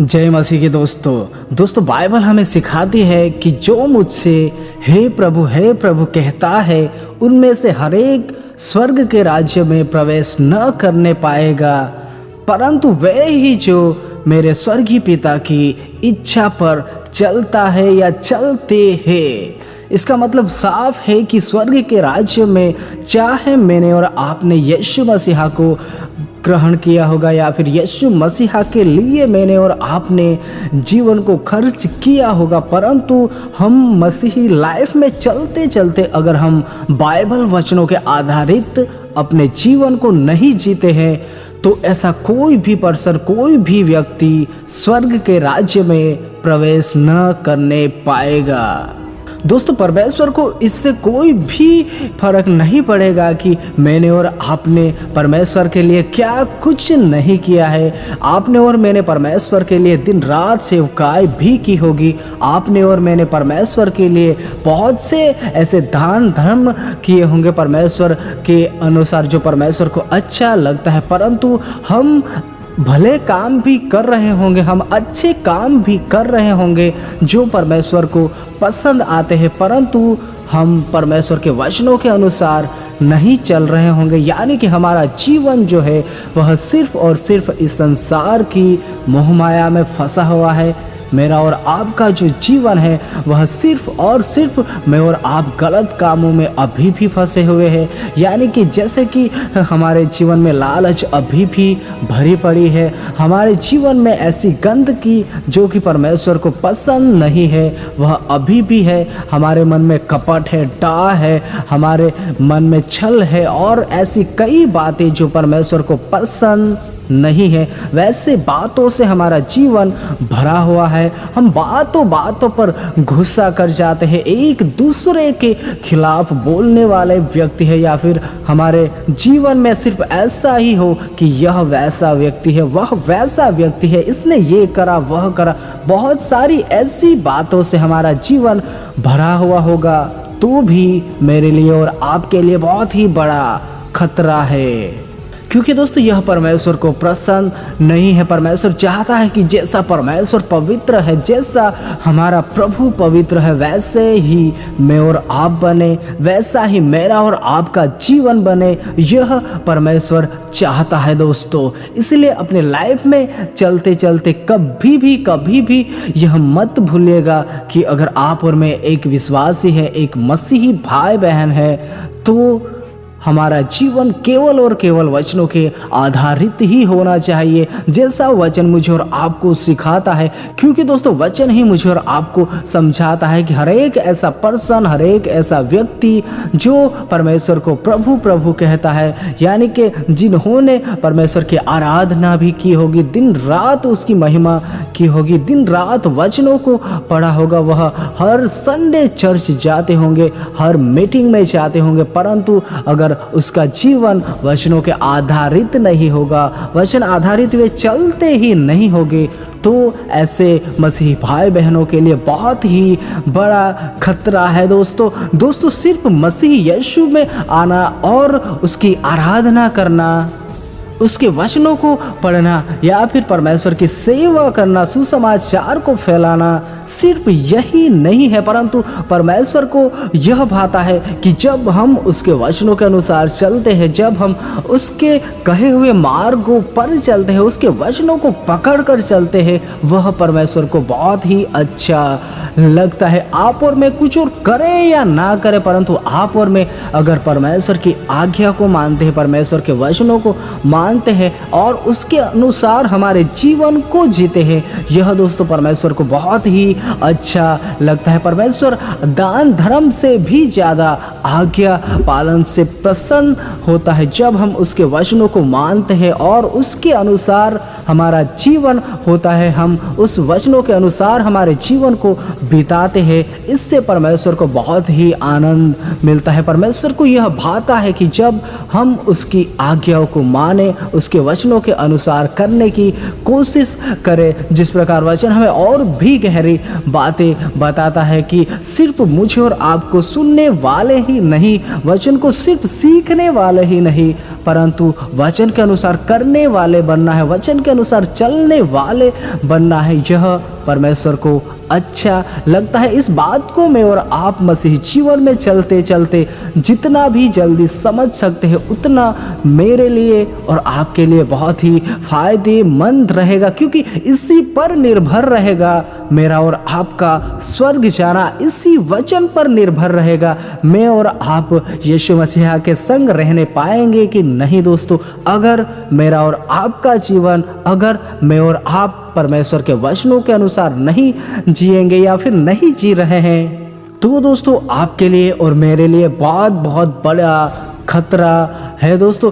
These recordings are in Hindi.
जय मसीह के दोस्तों बाइबल हमें सिखाती है कि जो मुझसे हे प्रभु कहता है उनमें से हर एक स्वर्ग के राज्य में प्रवेश न करने पाएगा, परंतु वह ही जो मेरे स्वर्गीय पिता की इच्छा पर चलता है या चलते हैं। इसका मतलब साफ है कि स्वर्ग के राज्य में चाहे मैंने और आपने यीशु मसीहा को ग्रहण किया होगा या फिर यीशु मसीहा के लिए मैंने और आपने जीवन को खर्च किया होगा, परंतु हम मसीही लाइफ में चलते चलते अगर हम बाइबल वचनों के आधारित अपने जीवन को नहीं जीते हैं तो ऐसा कोई भी पर्सन, कोई भी व्यक्ति स्वर्ग के राज्य में प्रवेश न करने पाएगा। दोस्तों परमेश्वर को इससे कोई भी फर्क नहीं पड़ेगा कि मैंने और आपने परमेश्वर के लिए क्या कुछ नहीं किया है। आपने और मैंने परमेश्वर के लिए दिन रात सेवकाई भी की होगी, आपने और मैंने परमेश्वर के लिए बहुत से ऐसे दान धर्म किए होंगे परमेश्वर के अनुसार जो परमेश्वर को अच्छा लगता है, परंतु हम भले काम भी कर रहे होंगे, हम अच्छे काम भी कर रहे होंगे जो परमेश्वर को पसंद आते हैं, परंतु हम परमेश्वर के वचनों के अनुसार नहीं चल रहे होंगे। यानी कि हमारा जीवन जो है वह सिर्फ और सिर्फ इस संसार की मोहमाया में फंसा हुआ है। मेरा और आपका जो जीवन है वह सिर्फ और सिर्फ मैं और आप गलत कामों में अभी भी फंसे हुए हैं। यानी कि जैसे कि हमारे जीवन में लालच अभी भी भरी पड़ी है, हमारे जीवन में ऐसी गंदगी जो कि परमेश्वर को पसंद नहीं है वह अभी भी है, हमारे मन में कपट है, डाह है, हमारे मन में छल है और ऐसी कई बातें जो परमेश्वर को पसंद नहीं है। वैसे बातों से हमारा जीवन भरा हुआ है। हम बातों पर गुस्सा कर जाते हैं, एक दूसरे के खिलाफ बोलने वाले व्यक्ति है, या फिर हमारे जीवन में सिर्फ ऐसा ही हो कि यह वैसा व्यक्ति है, वह वैसा व्यक्ति है, इसने ये करा वह करा। बहुत सारी ऐसी बातों से हमारा जीवन भरा हुआ होगा तो भी मेरे लिए और आपके लिए बहुत ही बड़ा खतरा है, क्योंकि दोस्तों यह परमेश्वर को पसंद नहीं है। परमेश्वर चाहता है कि जैसा परमेश्वर पवित्र है, जैसा हमारा प्रभु पवित्र है, वैसे ही मैं और आप बने, वैसा ही मेरा और आपका जीवन बने, यह परमेश्वर चाहता है दोस्तों। इसलिए अपने लाइफ में चलते चलते कभी भी यह मत भूलिएगा कि अगर आप और मैं एक विश्वासी है, एक मसीही भाई बहन है, तो हमारा जीवन केवल और केवल वचनों के आधारित ही होना चाहिए, जैसा वचन मुझे और आपको सिखाता है। क्योंकि दोस्तों वचन ही मुझे और आपको समझाता है कि हर एक ऐसा पर्सन, हर एक ऐसा व्यक्ति जो परमेश्वर को प्रभु प्रभु कहता है, यानी कि जिन्होंने परमेश्वर की आराधना भी की होगी, दिन रात उसकी महिमा की होगी, दिन रात वचनों को पढ़ा होगा, वह हर संडे चर्च जाते होंगे, हर मीटिंग में जाते होंगे, परंतु अगर उसका जीवन वचनों के आधारित नहीं होगा, वचन आधारित वे चलते ही नहीं होंगे, तो ऐसे मसीही भाई बहनों के लिए बहुत ही बड़ा खतरा है दोस्तों सिर्फ मसीह यीशु में आना और उसकी आराधना करना, उसके वचनों को पढ़ना या फिर परमेश्वर की सेवा करना, सुसमाचार को फैलाना, सिर्फ यही नहीं है, परंतु परमेश्वर को यह भाता है कि जब हम उसके वचनों के अनुसार चलते हैं, जब हम उसके कहे हुए मार्गों पर चलते हैं, उसके वचनों को पकड़ कर चलते हैं, वह परमेश्वर को बहुत ही अच्छा लगता है। आप और मैं कुछ और करें या ना करें, परंतु आप और मैं अगर परमेश्वर की आज्ञा को मानते हैं, परमेश्वर के वचनों को मानते हैं और उसके अनुसार हमारे जीवन को जीते हैं, यह दोस्तों परमेश्वर को बहुत ही अच्छा लगता है। परमेश्वर दान धर्म से भी ज़्यादा आज्ञा पालन से प्रसन्न होता है जब हम उसके वचनों को मानते हैं और उसके अनुसार हमारा जीवन होता है, हम उस वचनों के अनुसार हमारे जीवन को बिताते हैं। इससे परमेश्वर को बहुत ही आनंद मिलता है। परमेश्वर को यह भाता है कि जब हम उसकी आज्ञाओं को माने उसके वचनों के अनुसार करने की कोशिश करें। जिस प्रकार वचन हमें और भी गहरी बातें बताता है कि सिर्फ मुझे और आपको सुनने वाले ही नहीं, वचन को सिर्फ सीखने वाले ही नहीं, परंतु वचन के अनुसार करने वाले बनना है, वचन के अनुसार चलने वाले बनना है। यह परमेश्वर को अच्छा लगता है। इस बात को मैं और आप मसीह जीवन में चलते चलते जितना भी जल्दी समझ सकते हैं उतना मेरे लिए और आपके लिए बहुत ही फायदेमंद रहेगा, क्योंकि इसी पर निर्भर रहेगा मेरा और आपका स्वर्ग जाना। इसी वचन पर निर्भर रहेगा मैं और आप यीशु मसीह के संग रहने पाएंगे कि नहीं। दोस्तों, अगर मेरा और आपका जीवन, अगर मैं और आप परमेश्वर के वचनों के अनुसार नहीं जिएंगे या फिर नहीं जी रहे हैं, तो दोस्तों आपके लिए और मेरे लिए बहुत बहुत बड़ा खतरा है। दोस्तों,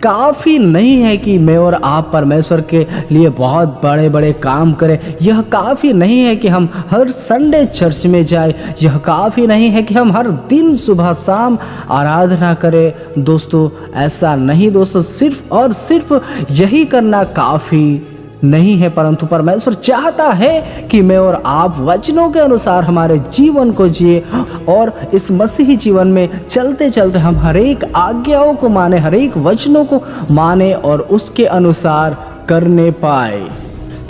काफ़ी नहीं है कि मैं और आप परमेश्वर के लिए बहुत बड़े बड़े काम करें। यह काफ़ी नहीं है कि हम हर संडे चर्च में जाएं। यह काफ़ी नहीं है कि हम हर दिन सुबह शाम आराधना करें। दोस्तों, ऐसा नहीं। दोस्तों, सिर्फ और सिर्फ यही करना काफ़ी नहीं है, परंतु परमेश्वर चाहता है कि मैं और आप वचनों के अनुसार हमारे जीवन को जिए और इस मसीही जीवन में चलते चलते हम हर एक आज्ञाओं को माने, हर एक वचनों को माने और उसके अनुसार करने पाए।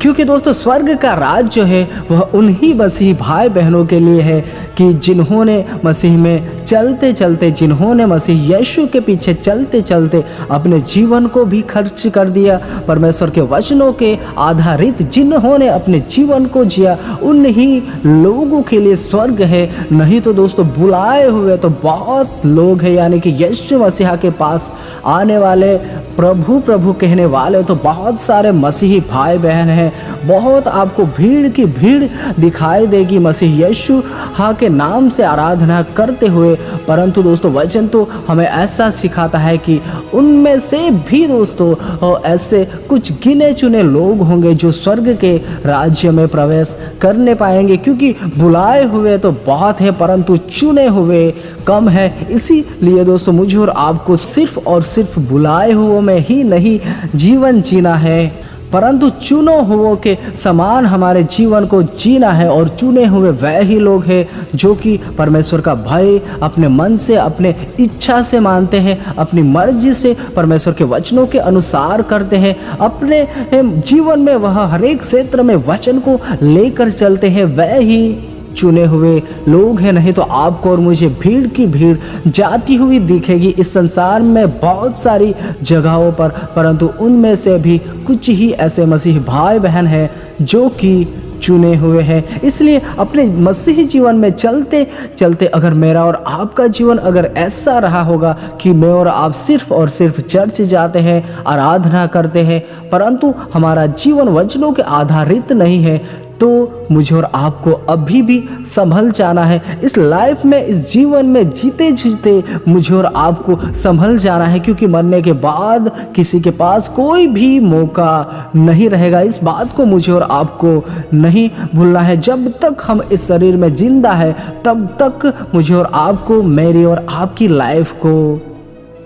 क्योंकि दोस्तों, स्वर्ग का राज जो है वह उन्हीं मसीही भाई बहनों के लिए है कि जिन्होंने मसीह में चलते चलते, जिन्होंने मसीह यीशु के पीछे चलते चलते अपने जीवन को भी खर्च कर दिया, परमेश्वर के वचनों के आधारित जिन्होंने अपने जीवन को जिया, उन्हीं लोगों के लिए स्वर्ग है। नहीं तो दोस्तों, बुलाए हुए तो बहुत लोग हैं, यानी कि यीशु मसीह के पास आने वाले, प्रभु प्रभु कहने वाले तो बहुत सारे मसीही भाई बहन हैं। बहुत आपको भीड़ की भीड़ दिखाई देगी मसीह यीशु के नाम से आराधना करते हुए, परंतु दोस्तों वचन तो हमें ऐसा सिखाता है कि उनमें से भी दोस्तों ऐसे कुछ गिने चुने लोग होंगे जो स्वर्ग के राज्य में प्रवेश करने पाएंगे। क्योंकि बुलाए हुए तो बहुत है परंतु चुने हुए कम है। इसीलिए दोस्तों, मुझे और आपको सिर्फ और सिर्फ बुलाए हुओं में ही नहीं जीवन जीना है, परंतु चुने हुओं के समान हमारे जीवन को जीना है। और चुने हुए वह ही लोग हैं जो कि परमेश्वर का भय अपने मन से, अपने इच्छा से मानते हैं, अपनी मर्जी से परमेश्वर के वचनों के अनुसार करते हैं, अपने जीवन में वह हर एक क्षेत्र में वचन को लेकर चलते हैं। वह ही चुने हुए लोग हैं। नहीं तो आपको और मुझे भीड़ की भीड़ जाती हुई दिखेगी इस संसार में बहुत सारी जगहों पर, परंतु उनमें से भी कुछ ही ऐसे मसीह भाई बहन हैं जो कि चुने हुए हैं। इसलिए अपने मसीही जीवन में चलते चलते अगर मेरा और आपका जीवन अगर ऐसा रहा होगा कि मैं और आप सिर्फ और सिर्फ चर्च जाते हैं, आराधना करते हैं, परंतु हमारा जीवन वचनों के आधारित नहीं है, तो मुझे और आपको अभी भी संभल जाना है। इस लाइफ में, इस जीवन में जीते जीते मुझे और आपको संभल जाना है, क्योंकि मरने के बाद किसी के पास कोई भी मौका नहीं रहेगा। इस बात को मुझे और आपको नहीं भूलना है। जब तक हम इस शरीर में जिंदा है तब तक मुझे और आपको, मेरी और आपकी लाइफ को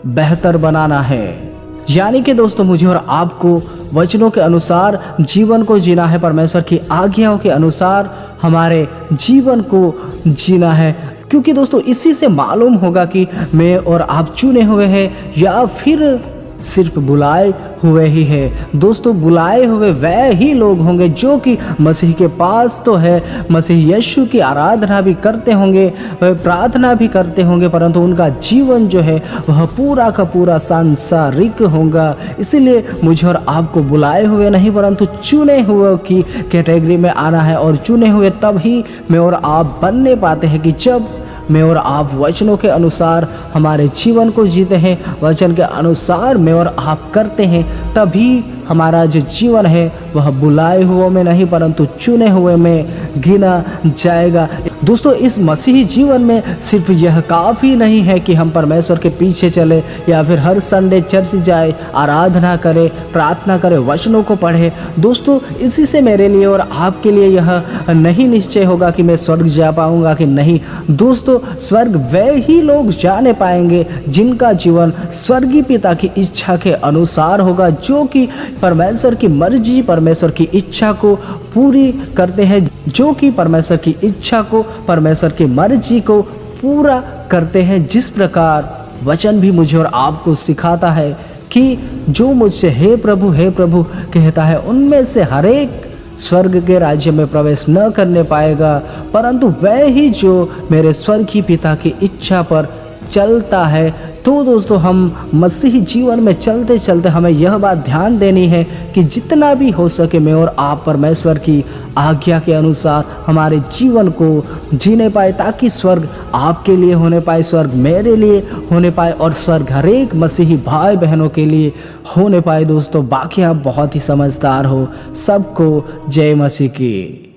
बेहतर बनाना है। यानी कि दोस्तों, मुझे और आपको वचनों के अनुसार जीवन को जीना है, परमेश्वर की आज्ञाओं के अनुसार हमारे जीवन को जीना है। क्योंकि दोस्तों, इसी से मालूम होगा कि मैं और आप चुने हुए हैं या फिर सिर्फ बुलाए हुए ही है। दोस्तों, बुलाए हुए वह ही लोग होंगे जो कि मसीह के पास तो है, मसीह यीशु की आराधना भी करते होंगे, वह प्रार्थना भी करते होंगे, परंतु उनका जीवन जो है वह पूरा का पूरा सांसारिक होगा। इसीलिए मुझे और आपको बुलाए हुए नहीं परंतु चुने हुए की कैटेगरी में आना है। और चुने हुए तब ही मैं और आप बनने पाते हैं कि जब मैं और आप वचनों के अनुसार हमारे जीवन को जीते हैं, वचन के अनुसार मैं और आप करते हैं, तभी हमारा जो जीवन है वह बुलाए हुए में नहीं परंतु चुने हुए में गिना जाएगा। दोस्तों इस मसीही जीवन में सिर्फ यह काफ़ी नहीं है कि हम परमेश्वर के पीछे चले या फिर हर संडे चर्च जाए, आराधना करें, प्रार्थना करें, वचनों को पढ़े। दोस्तों इसी से मेरे लिए और आपके लिए यह नहीं निश्चय होगा कि मैं स्वर्ग जा पाऊंगा कि नहीं। दोस्तों स्वर्ग वे ही लोग जाने पाएंगे जिनका जीवन स्वर्गीय पिता की इच्छा के अनुसार होगा, जो कि परमेश्वर की मर्जी, परमेश्वर की इच्छा को पूरी करते हैं, जो कि परमेश्वर की इच्छा को, परमेश्वर की मर्जी को पूरा करते हैं। जिस प्रकार वचन भी मुझे और आपको सिखाता है कि जो मुझसे हे प्रभु कहता है, उनमें से हर एक स्वर्ग के राज्य में प्रवेश न करने पाएगा, परंतु वह ही जो मेरे स्वर्गीय पिता की इच्छा पर चलता है। तो दोस्तों हम मसीही जीवन में चलते चलते हमें यह बात ध्यान देनी है कि जितना भी हो सके मैं और आप परमेश्वर की आज्ञा के अनुसार हमारे जीवन को जीने पाए, ताकि स्वर्ग आपके लिए होने पाए, स्वर्ग मेरे लिए होने पाए और स्वर्ग हर एक मसीही भाई बहनों के लिए होने पाए। दोस्तों बाकी आप बहुत ही समझदार हो। सबको जय मसीह की।